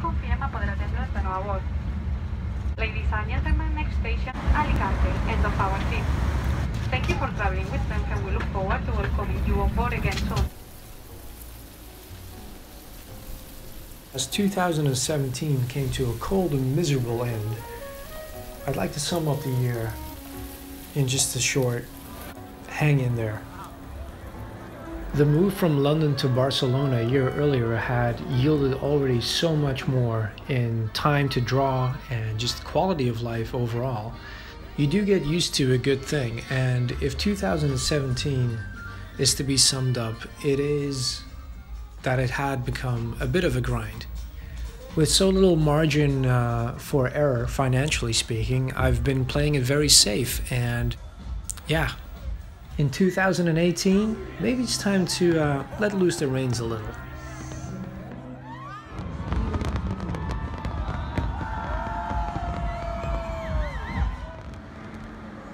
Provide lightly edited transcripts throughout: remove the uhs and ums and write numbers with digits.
confía en poder atender de nuevo a bordo. Ladies and gentlemen, next station, Alicante, end of our trip. Thank you for traveling with us and we look forward to welcoming you on board again soon. As 2017 came to a cold and miserable end, I'd like to sum up the year in just a short hang in there. The move from London to Barcelona a year earlier had yielded already so much more in time to draw and just quality of life overall. You do get used to a good thing, and if 2017 is to be summed up, it is that it had become a bit of a grind. With so little margin for error, financially speaking, I've been playing it very safe, and yeah. In 2018, maybe it's time to let loose the reins a little.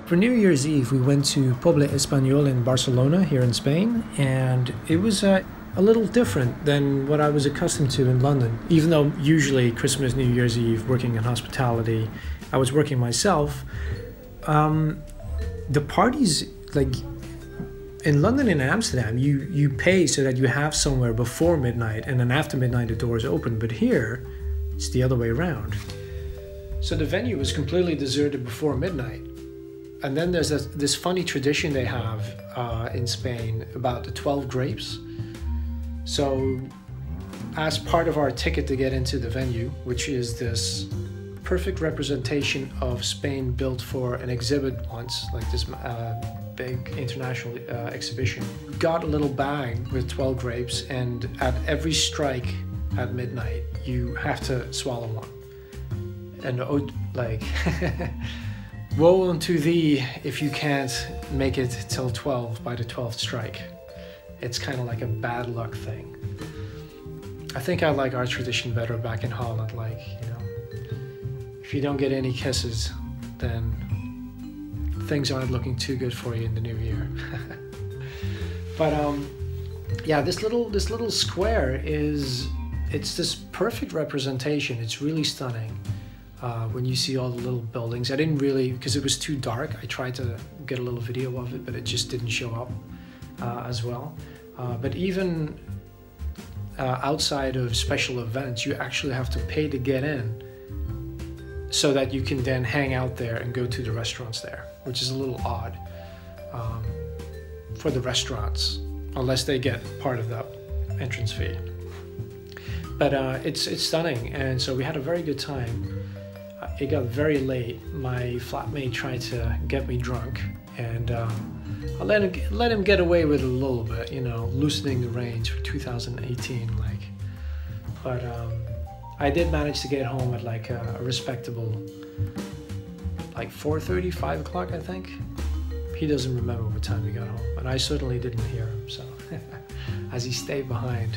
For New Year's Eve, we went to Poble Español in Barcelona, here in Spain, and it was a little different than what I was accustomed to in London. Even though usually Christmas, New Year's Eve, working in hospitality, I was working myself. The parties, like in London and Amsterdam, you pay so that you have somewhere before midnight, and then after midnight the doors open. But here, it's the other way around. So the venue was completely deserted before midnight. And then there's this funny tradition they have in Spain about the 12 grapes. So as part of our ticket to get into the venue, which is this perfect representation of Spain built for an exhibit once, like this big international exhibition, got a little bag with 12 grapes, and at every strike at midnight you have to swallow one. And like woe unto thee if you can't make it till 12 by the 12th strike. It's kind of like a bad luck thing. I think I like our tradition better back in Holland, like, you know, if you don't get any kisses, then things aren't looking too good for you in the new year. But yeah, this little square it's this perfect representation. It's really stunning. When you see all the little buildings. I didn't really, because it was too dark, I tried to get a little video of it, but it just didn't show up as well. But even outside of special events, you actually have to pay to get in so that you can then hang out there and go to the restaurants there, which is a little odd for the restaurants, unless they get part of that entrance fee. But it's stunning, and so we had a very good time. It got very late. My flatmate tried to get me drunk, and I let him get away with it a little bit, you know, loosening the reins for 2018, like. But I did manage to get home at like a respectable, like 4:30, 5 o'clock, I think. He doesn't remember what time we got home, and I certainly didn't hear him, so as he stayed behind.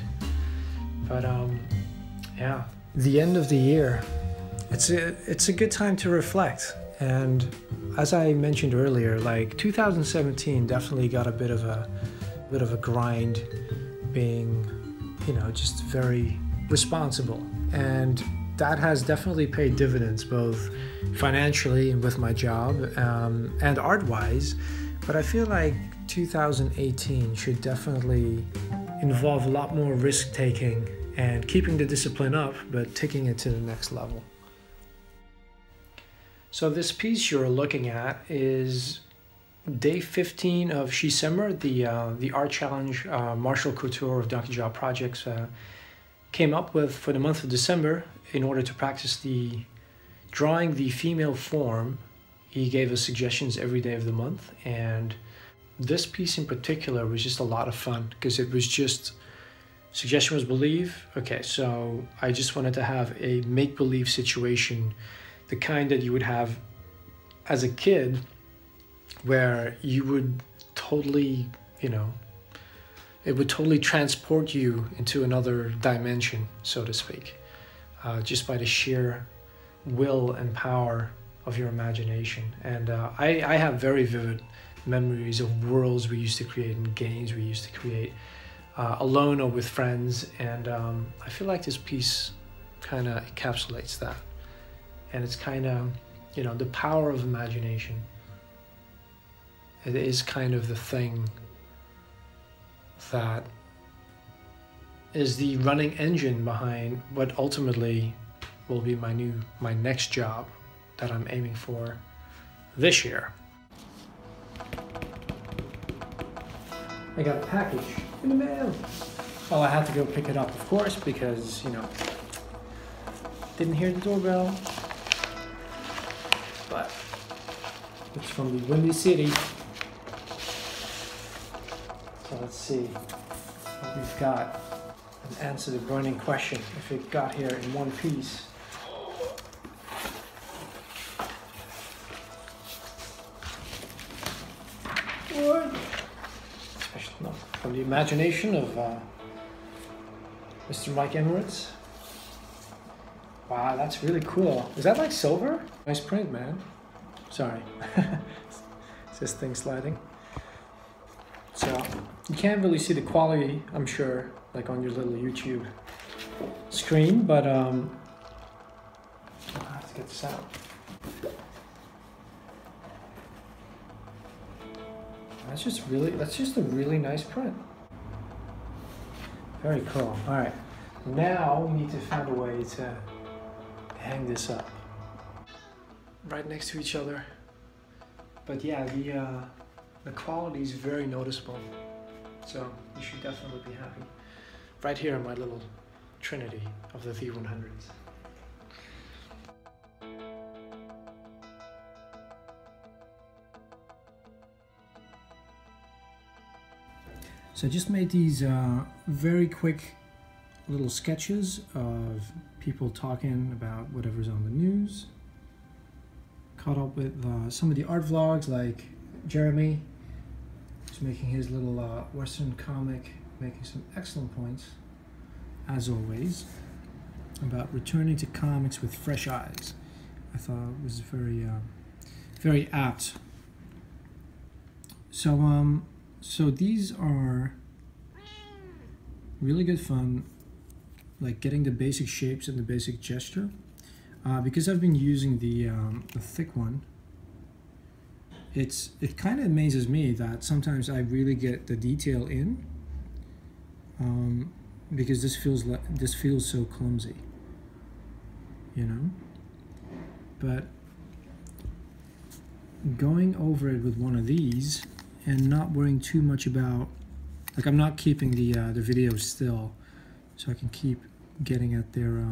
But yeah, the end of the year. It's a good time to reflect, and as I mentioned earlier, like 2017 definitely got a bit of a grind, being, you know, just very responsible, and that has definitely paid dividends both financially and with my job and art-wise. But I feel like 2018 should definitely involve a lot more risk-taking and keeping the discipline up, but taking it to the next level. So this piece you're looking at is day 15 of Shisemmer, the art challenge Martial Couture of Donkey Jaw Projects came up with for the month of December in order to practice drawing the female form. He gave us suggestions every day of the month, and this piece in particular was just a lot of fun because it was just, suggestion was believe. Okay, so I just wanted to have a make-believe situation, the kind that you would have as a kid, where you would totally, you know, it would totally transport you into another dimension, so to speak, just by the sheer will and power of your imagination. And I have very vivid memories of worlds we used to create and games we used to create alone or with friends. And I feel like this piece kind of encapsulates that. And it's kind of, you know, the power of imagination. It is kind of the thing that is the running engine behind what ultimately will be my next job that I'm aiming for this year. I got a package in the mail. Well, I had to go pick it up, of course, because, you know, didn't hear the doorbell. But it's from the Windy City. So let's see what we've got and answer the burning question if it got here in one piece. What? Special note from the imagination of Mr. Mike Emirates. Wow, that's really cool. Is that like silver? Nice print, man. Sorry. It's this thing sliding. So you can't really see the quality, I'm sure, like on your little YouTube screen, but I have to get this out. That's just a really nice print. Very cool. All right, now we need to find a way to hang this up right next to each other. But yeah, the quality is very noticeable, so you should definitely be happy. Right here in my little trinity of the V100s. So I just made these very quick little sketches of people talking about whatever's on the news. Caught up with some of the art vlogs, like Jeremy, who's making his little Western comic, making some excellent points, as always, about returning to comics with fresh eyes. I thought it was very apt. So these are really good fun, like getting the basic shapes and the basic gesture. Because I've been using the thick one, it kind of amazes me that sometimes I really get the detail in, because this feels so clumsy, you know. But going over it with one of these and not worrying too much about, like, I'm not keeping the video still, so I can keep getting at their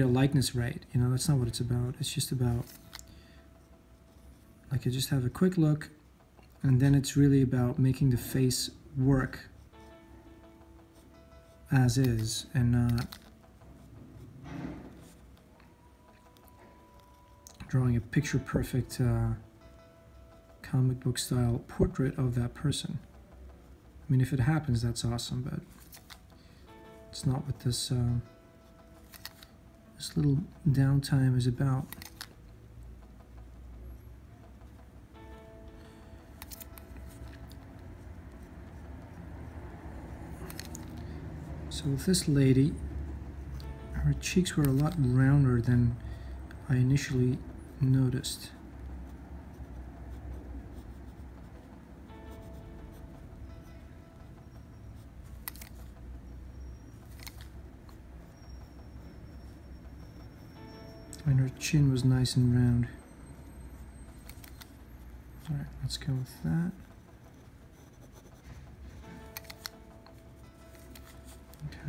likeness right. You know, that's not what it's about. It's just about, like, I just have a quick look, and then it's really about making the face work as is, and not drawing a picture perfect comic book style portrait of that person. I mean, if it happens, that's awesome, but it's not what this this little downtime is about. So with this lady, her cheeks were a lot rounder than I initially noticed. And her chin was nice and round. All right, let's go with that. Okay.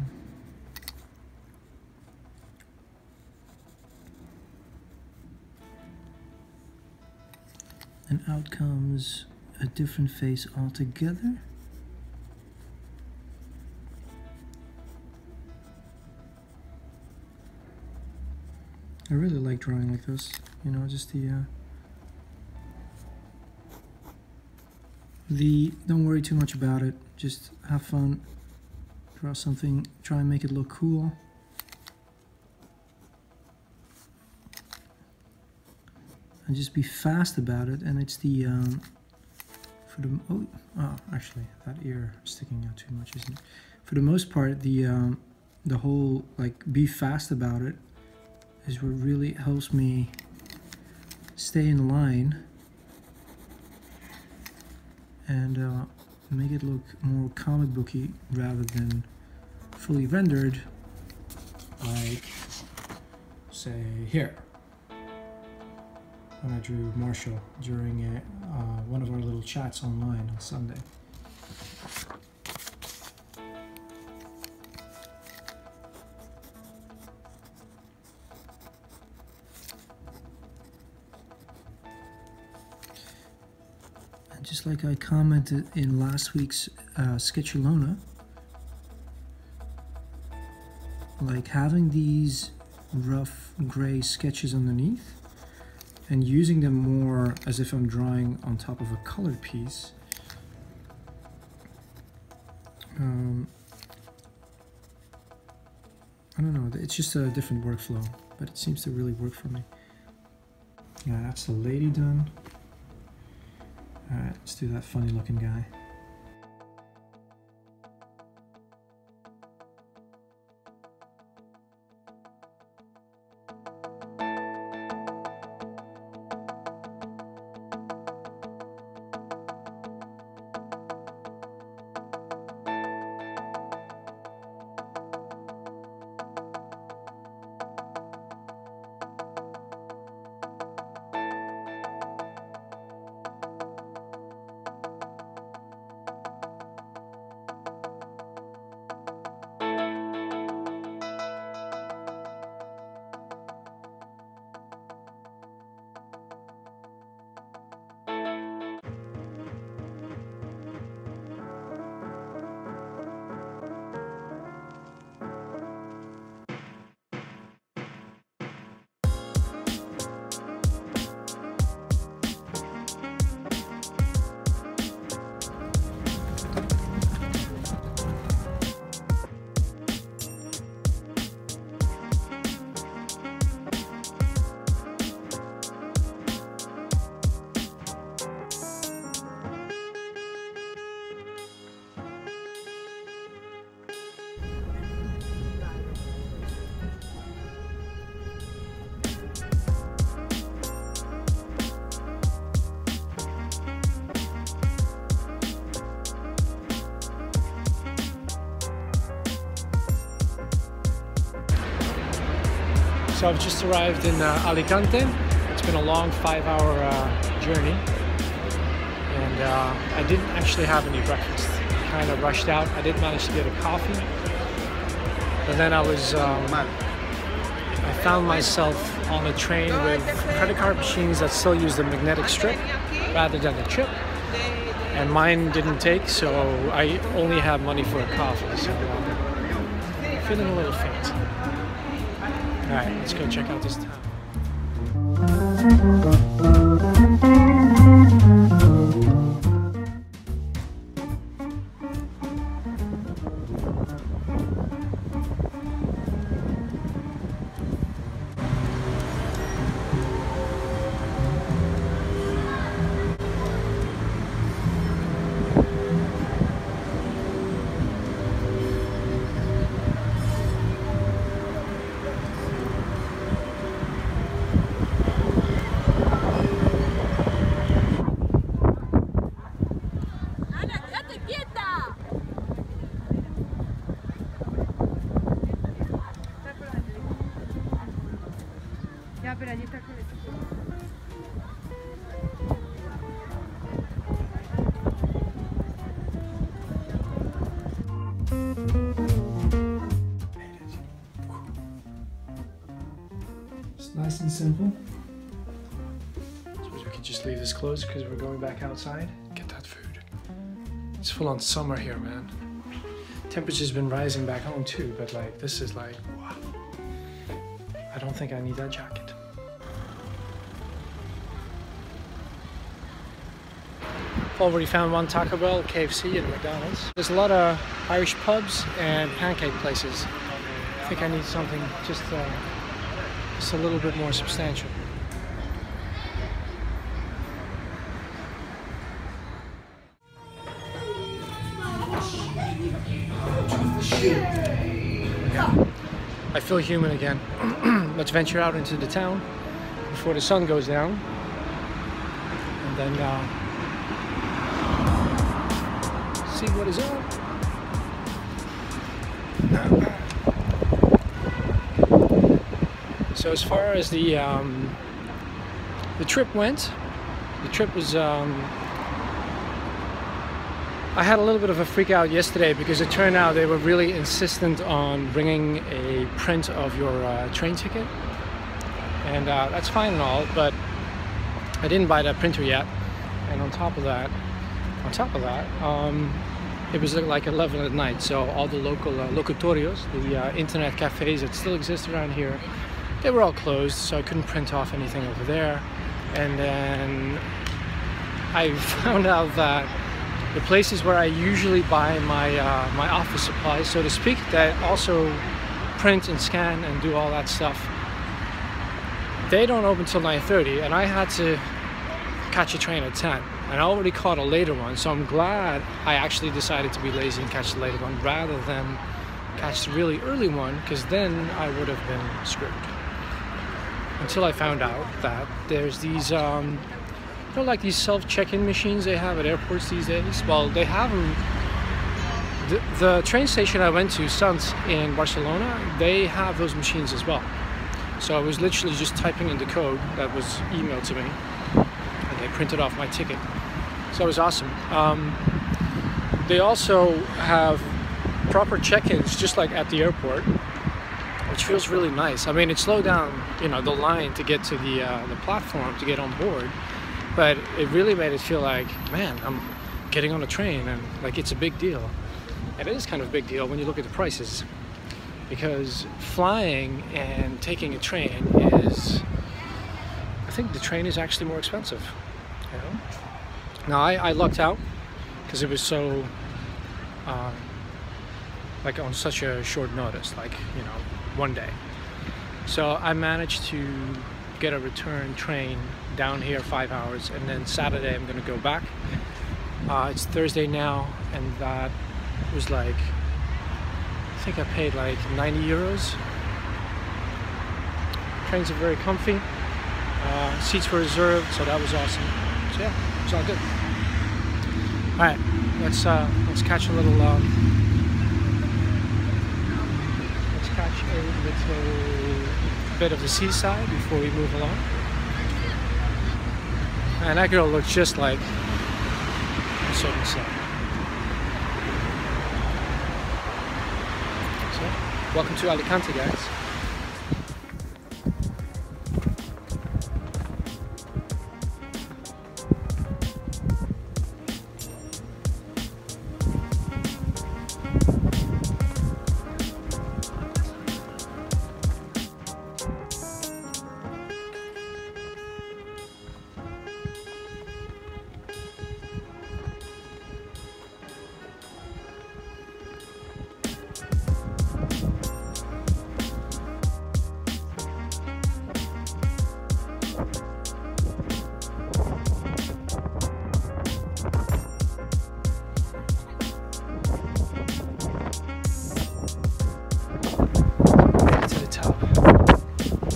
And out comes a different face altogether. I really like drawing like this, you know, just don't worry too much about it, just have fun, draw something, try and make it look cool. And just be fast about it, and it's the, actually, that ear is sticking out too much, isn't it? For the most part, the the whole like be fast about it is what really helps me stay in line and make it look more comic booky rather than fully rendered, like say here when I drew Marshall during one of our little chats online on Sunday. Just like I commented in last week's SketchaLona, like having these rough gray sketches underneath and using them more as if I'm drawing on top of a colored piece. I don't know, it's just a different workflow, but it seems to really work for me. Yeah, that's the lady done. Alright, let's do that funny looking guy. So I've just arrived in Alicante. It's been a long 5-hour journey, and I didn't actually have any breakfast. Kind of rushed out. I did manage to get a coffee, but then I found myself on a train with credit card machines that still use the magnetic strip rather than the chip, and mine didn't take, so I only have money for a coffee. So I'm feeling a little faint. Alright, let's go check out this town. It's nice and simple. I suppose we could just leave this closed because we're going back outside. Get that food. It's full on summer here, man. Temperature's been rising back home too, but like this is like, wow. I don't think I need that jacket. I've already found one Taco Bell, KFC, and McDonald's. There's a lot of Irish pubs and pancake places. I think I need something just a little bit more substantial. again. I feel human again. Let's venture out into the town before the sun goes down, and then see what is up. So as far as the trip went, the trip was. I had a little bit of a freak out yesterday because it turned out they were really insistent on bringing a print of your train ticket, and that's fine and all, but I didn't buy that printer yet. And on top of that, it was like 11 at night, so all the local locutorios, the internet cafes that still exist around here, they were all closed, so I couldn't print off anything over there. And then I found out that the places where I usually buy my my office supplies, so to speak, that also print and scan and do all that stuff, they don't open till 9:30, and I had to catch a train at 10, and I already caught a later one, so I'm glad I actually decided to be lazy and catch the later one rather than catch the really early one, because then I would have been screwed. Until I found out that there's these you know, like these self-check-in machines they have at airports these days. Well, they have them. The train station I went to, Sants in Barcelona, they have those machines as well. So I was literally just typing in the code that was emailed to me, and they printed off my ticket. So it was awesome. They also have proper check-ins, just like at the airport, which feels really nice. I mean, it slowed down, you know, the line to get to the platform to get on board, but it really made it feel like, man, I'm getting on a train, and like it's a big deal. And it is kind of a big deal when you look at the prices, because flying and taking a train is, I think the train is actually more expensive, you know? Now I lucked out because it was so like on such a short notice, like, you know, one day. So I managed to get a return train down here 5 hours, and then Saturday I'm gonna go back. It's Thursday now, and that was like, I think I paid like 90 euros. Trains are very comfy. Seats were reserved, so that was awesome. So yeah, it's all good. All right, let's catch a little. Let's catch a little bit of the seaside before we move along. And that girl looks just like a certain sun. So, welcome to Alicante, guys.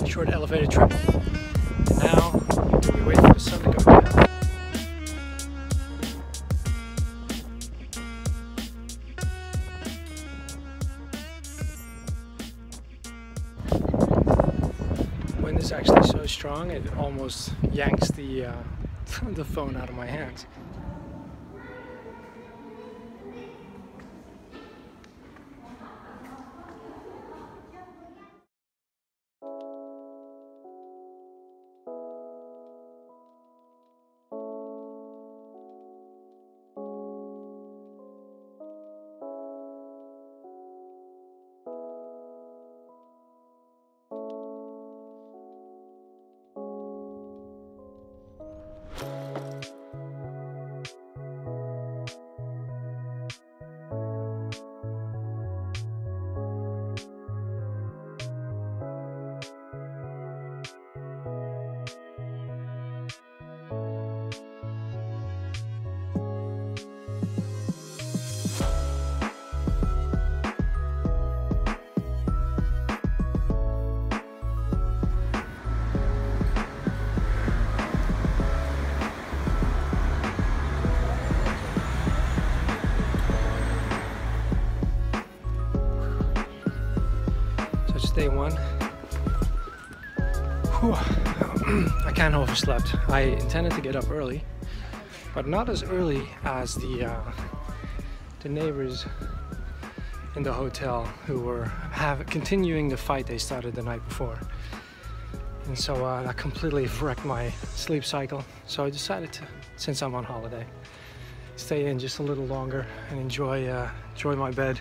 Short elevator trip. And now we wait for the sun to go down. Wind is actually so strong it almost yanks the the phone out of my hands. it's day one. Whew. I kind of overslept. I intended to get up early, but not as early as the neighbors in the hotel who were continuing the fight they started the night before. And so that completely wrecked my sleep cycle. So I decided to, since I'm on holiday, stay in just a little longer and enjoy my bed.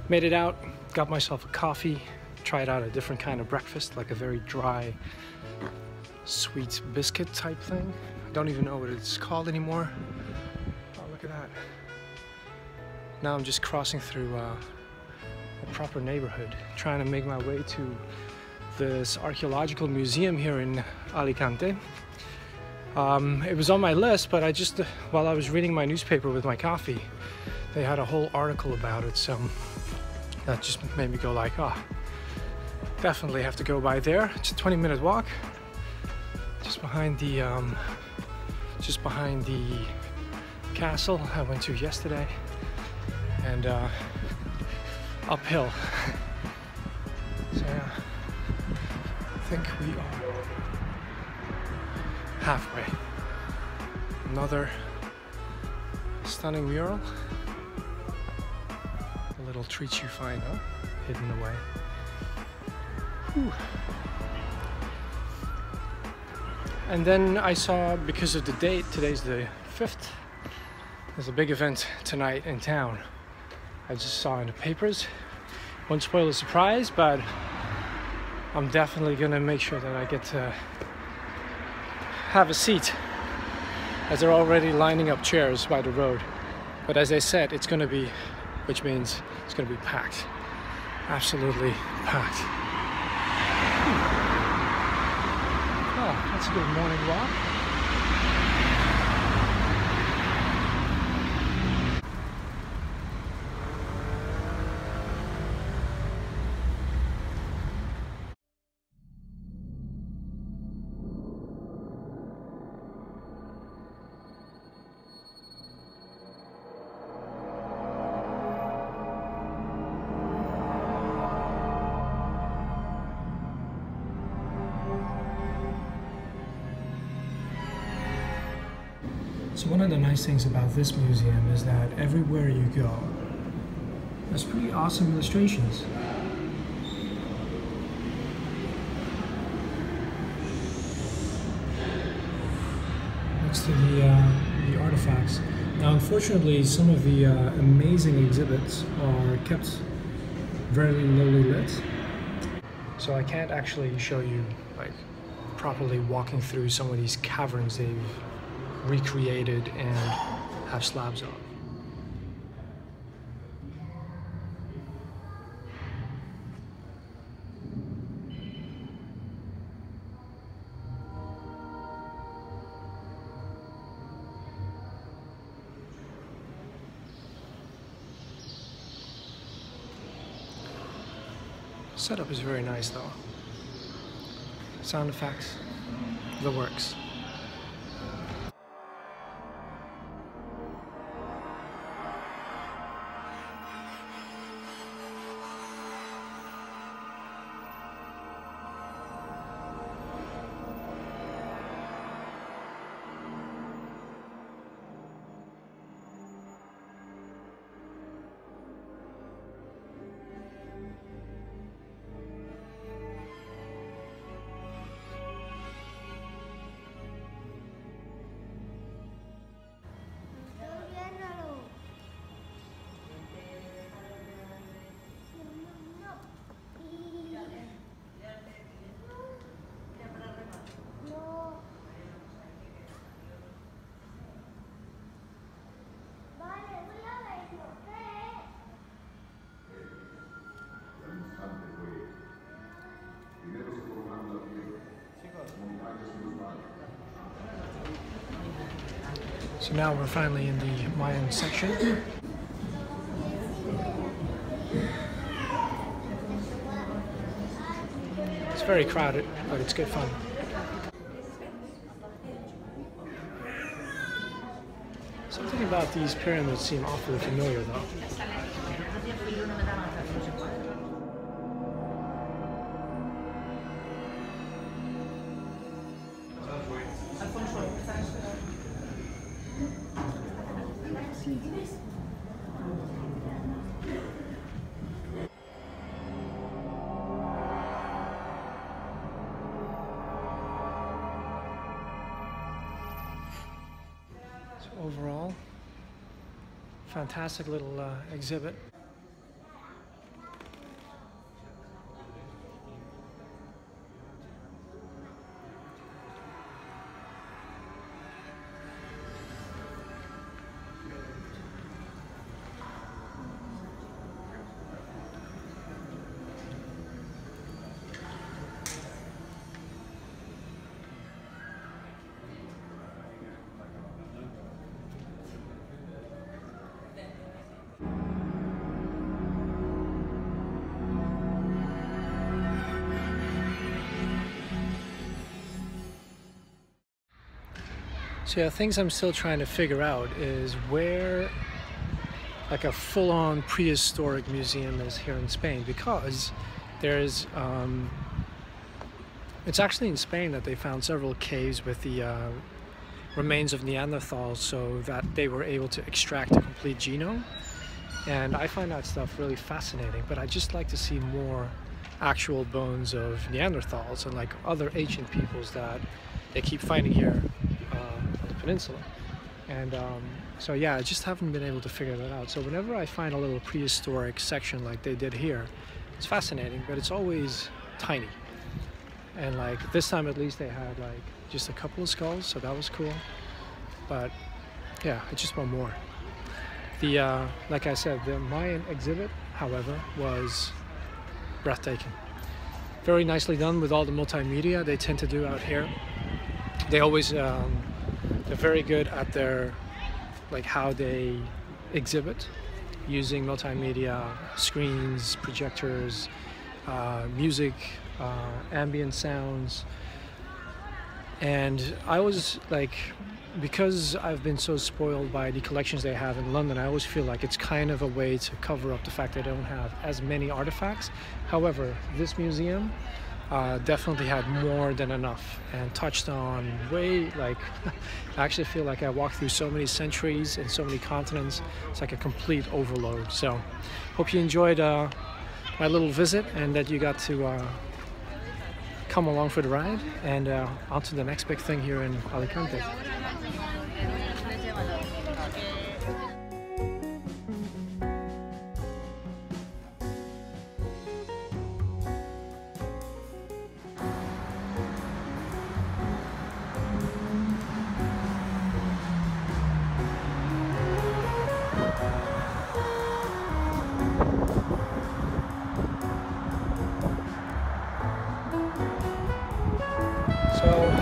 Made it out, got myself a coffee, tried out a different kind of breakfast, like a very dry, sweet biscuit type thing. I don't even know what it's called anymore. Oh, look at that. Now I'm just crossing through a proper neighborhood, trying to make my way to this archaeological museum here in Alicante. It was on my list, but I just, while I was reading my newspaper with my coffee, they had a whole article about it, so that just made me go like, oh, definitely have to go by there. It's a 20-minute walk, just behind the castle I went to yesterday, and uphill. So yeah, I think we are halfway. Another stunning mural. The little treats you find, huh? Hidden away. Whew. And then I saw, because of the date, today's the 5th, there's a big event tonight in town. I just saw in the papers. Won't spoil the surprise, but I'm definitely gonna make sure that I get to have a seat, as they're already lining up chairs by the road. But as I said, it's gonna be, which means it's gonna be packed. Absolutely packed. Oh, that's a good morning walk. So one of the nice things about this museum is that everywhere you go, there's pretty awesome illustrations. Next to the artifacts. Now unfortunately some of the amazing exhibits are kept very lowly lit. So I can't actually show you like properly walking through some of these caverns they've recreated and have slabs of. Setup is very nice though. Sound effects, the works. So now we're finally in the Mayan section. It's very crowded, but it's good fun. Something about these pyramids seem awfully familiar though. overall. Fantastic little exhibit. So yeah, things I'm still trying to figure out is where like a full-on prehistoric museum is here in Spain, because there's it's actually in Spain that they found several caves with the remains of Neanderthals, so that they were able to extract a complete genome. And I find that stuff really fascinating, but I just like to see more actual bones of Neanderthals and like other ancient peoples that they keep finding here on the peninsula. And so yeah, I just haven't been able to figure that out. So whenever I find a little prehistoric section like they did here, it's fascinating, but it's always tiny. And like this time at least they had like just a couple of skulls, so that was cool. But yeah, I just want more. The like I said, the Mayan exhibit, however, was breathtaking. Very nicely done with all the multimedia they tend to do out here. They always they're very good at their like how they exhibit using multimedia, screens, projectors, music, ambient sounds. And I was like, because I've been so spoiled by the collections they have in London, I always feel like it's kind of a way to cover up the fact they don't have as many artifacts. However, this museum definitely had more than enough and touched on way, like, I actually feel like I walked through so many centuries and so many continents. It's like a complete overload. So hope you enjoyed my little visit and that you got to come along for the ride, and on to the next big thing here in Alicante.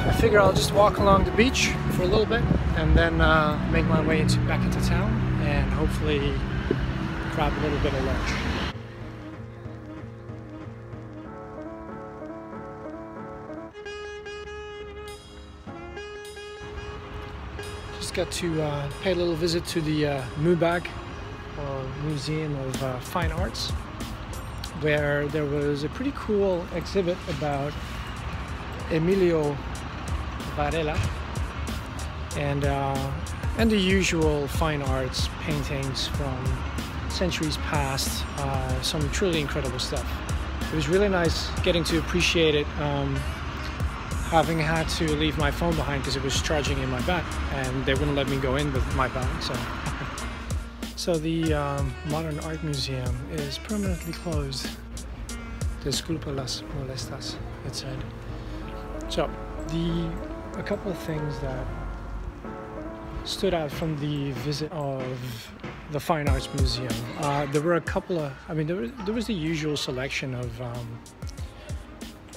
I figure I'll just walk along the beach for a little bit and then make my way back into town and hopefully grab a little bit of lunch. Just got to pay a little visit to the MUBAG, or Museum of Fine Arts, where there was a pretty cool exhibit about Emilio Varela and the usual fine arts paintings from centuries past, some truly incredible stuff. It was really nice getting to appreciate it, having had to leave my phone behind because it was charging in my bag and they wouldn't let me go in with my bag. So the Modern Art Museum is permanently closed. Disculpa las molestas, it said. So a couple of things that stood out from the visit of the Fine Arts Museum. There were a couple of, I mean, there was the usual selection of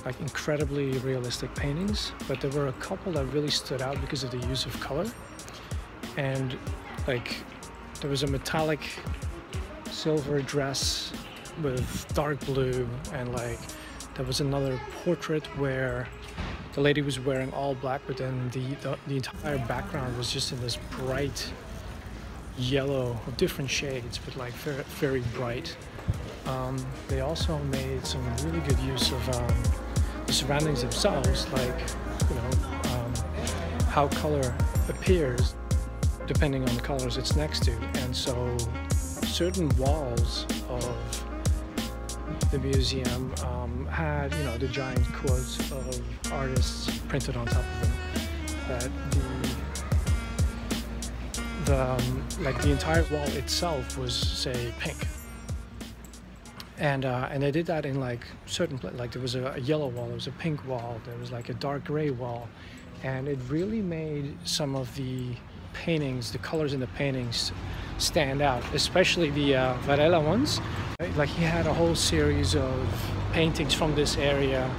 like incredibly realistic paintings, but there were a couple that really stood out because of the use of color. And like there was a metallic silver dress with dark blue, and like there was another portrait where the lady was wearing all black, but then the entire background was just in this bright yellow of different shades, but like very, very bright. They also made some really good use of the surroundings themselves, like, you know, how color appears depending on the colors it's next to. And so certain walls of the museum had, you know, the giant quotes of artists printed on top of them. That the entire wall itself was, say, pink. And they did that in like certain places. Like there was a yellow wall, there was a pink wall, there was like a dark gray wall, and it really made some of the paintings, the colors in the paintings, stand out. Especially the Varela ones. Like he had a whole series of paintings from this area,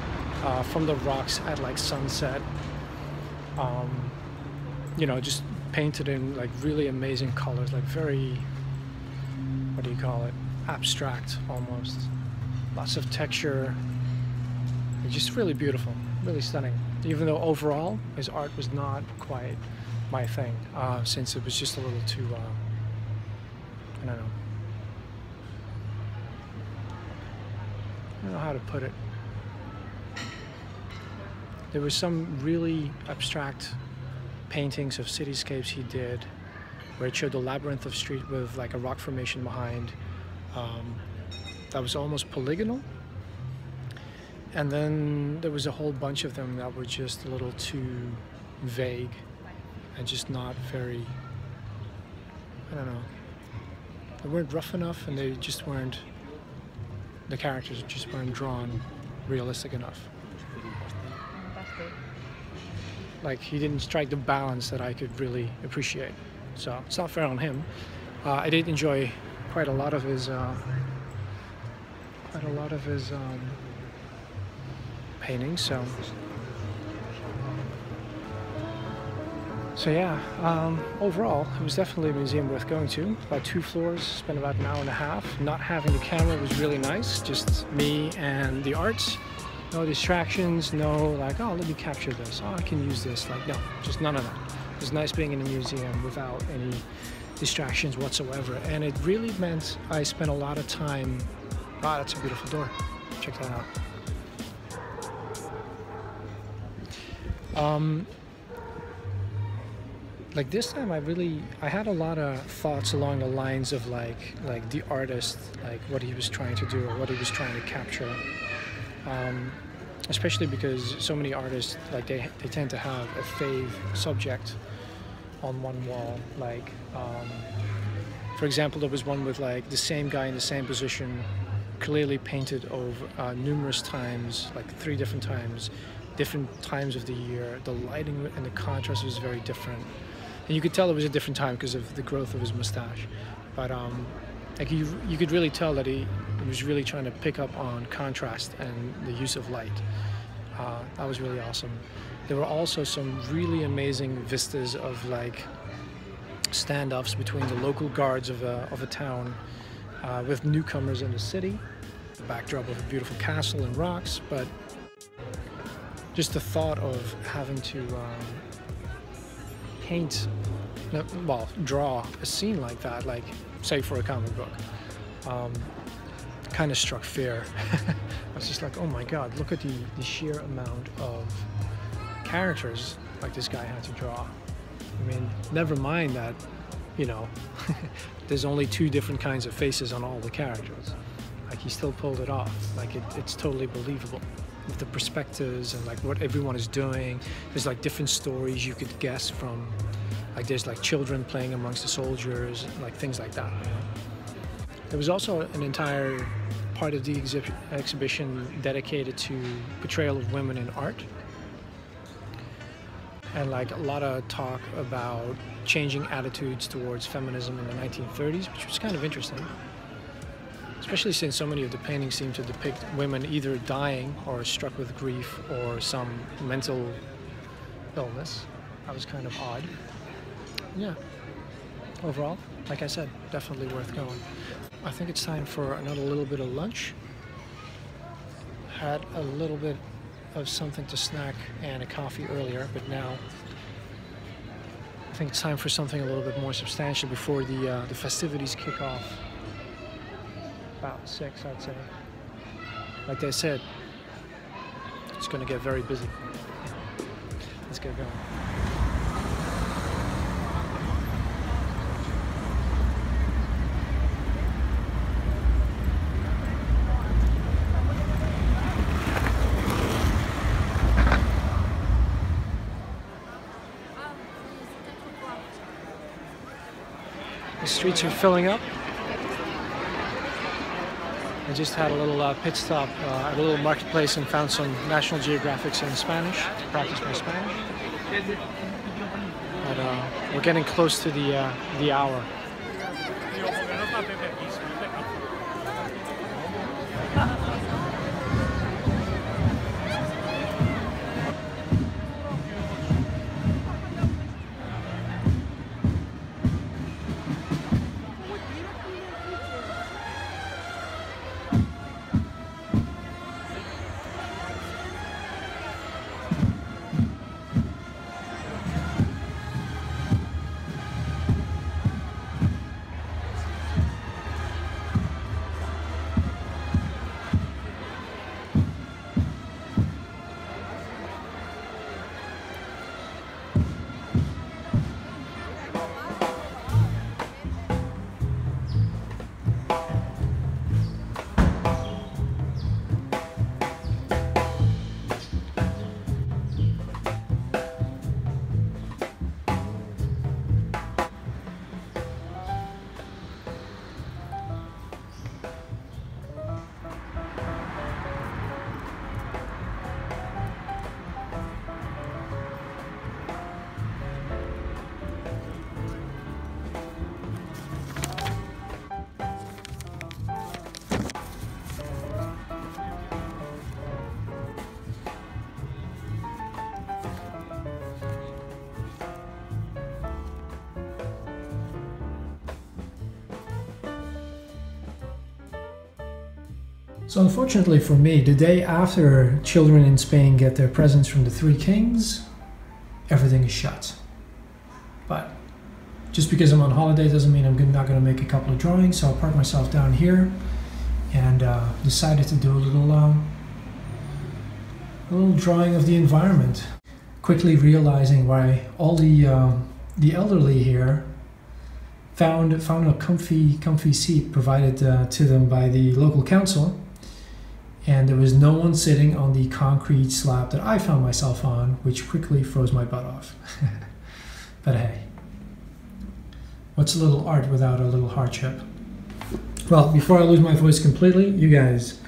from the rocks at like sunset. You know, just painted in like really amazing colors, like very, what do you call it? Abstract almost. Lots of texture. It's just really beautiful, really stunning. Even though overall his art was not quite my thing, since it was just a little too, I don't know how to put it. There was some really abstract paintings of cityscapes he did, where it showed the labyrinth of street with like a rock formation behind. That was almost polygonal, and then there was a whole bunch of them that were just a little too vague and just not very, I don't know, they weren't rough enough, and they just weren't, the characters just weren't drawn realistic enough. Like he didn't strike the balance that I could really appreciate, so it's not fair on him. I did enjoy quite a lot of his paintings. So yeah, overall it was definitely a museum worth going to. About 2 floors, spent about an hour and a half. Not having the camera was really nice, just me and the arts. No distractions, no like, oh, let me capture this, oh, I can use this. Like, no, just none of that. It was nice being in a museum without any distractions whatsoever, and it really meant I spent a lot of time. Wow, that's a beautiful door. Check that out. Like this time I had a lot of thoughts along the lines of like the artist, like what he was trying to do or what he was trying to capture. Especially because so many artists, like they tend to have a fave subject on one wall. Like, for example, there was one with like the same guy in the same position, clearly painted over numerous times, like 3 different times of the year. The lighting and the contrast was very different, and you could tell it was a different time because of the growth of his mustache. But like you could really tell that he was really trying to pick up on contrast and the use of light. That was really awesome. There were also some really amazing vistas of like standoffs between the local guards of a town with newcomers in the city, the backdrop of a beautiful castle and rocks. But just the thought of having to draw a scene like that, like say for a comic book, kind of struck fear. I was just like, oh my god, look at the sheer amount of characters like this guy had to draw. I mean, never mind that, you know, there's only 2 different kinds of faces on all the characters. Like he still pulled it off. Like it's totally believable with the perspectives and like what everyone is doing. There's like different stories you could guess from. Like there's like children playing amongst the soldiers, like things like that. You know? There was also an entire part of the exhibition dedicated to portrayal of women in art. And like a lot of talk about changing attitudes towards feminism in the 1930s, which was kind of interesting. Especially since so many of the paintings seem to depict women either dying or struck with grief or some mental illness. That was kind of odd. Yeah. Overall, like I said, definitely worth going. I think it's time for another little bit of lunch. Had a little bit of something to snack and a coffee earlier, but now I think it's time for something a little bit more substantial before the festivities kick off. About 6, I'd say. Like I said, it's going to get very busy. Let's get going. streets are filling up. I just had a little pit stop at a little marketplace and found some National Geographics in Spanish to practice my Spanish. But we're getting close to the hour. So unfortunately for me, the day after children in Spain get their presents from the Three Kings, everything is shut. But just because I'm on holiday doesn't mean I'm not going to make a couple of drawings, so I parked myself down here and decided to do a little drawing of the environment. Quickly realizing why all the elderly here found a comfy seat provided to them by the local council. And there was no one sitting on the concrete slab that I found myself on, which quickly froze my butt off. But hey, what's a little art without a little hardship? Well, before I lose my voice completely, you guys,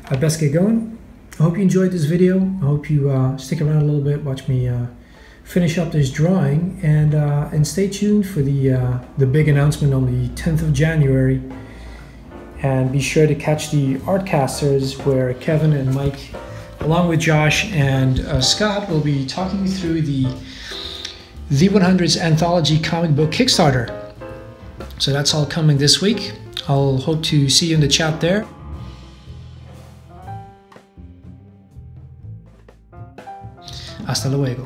I best get going. I hope you enjoyed this video. I hope you stick around a little bit, watch me finish up this drawing, and stay tuned for the big announcement on the 10th of January. And be sure to catch the Artcasters, where Kevin and Mike, along with Josh and Scott, will be talking you through the 100s Anthology comic book Kickstarter. So that's all coming this week. I'll hope to see you in the chat there. Hasta luego.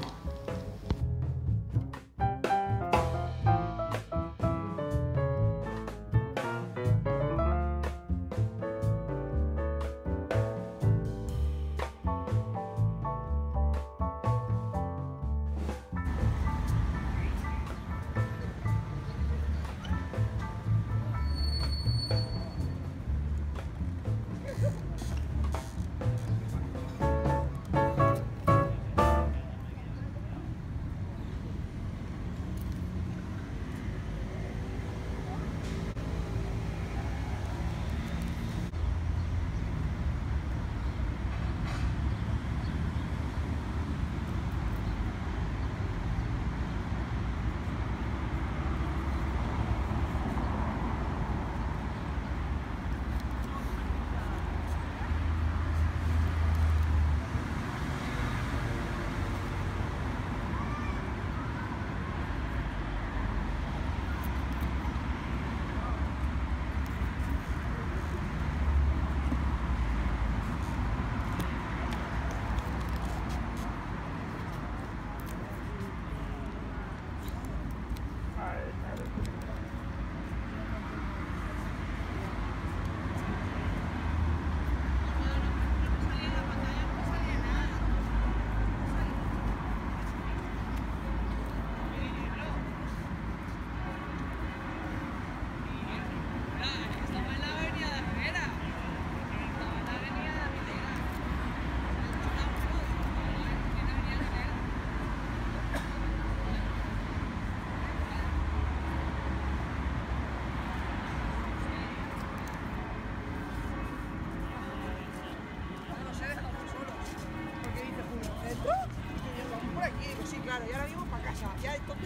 Claro, y ahora mismo para casa. Ya entonces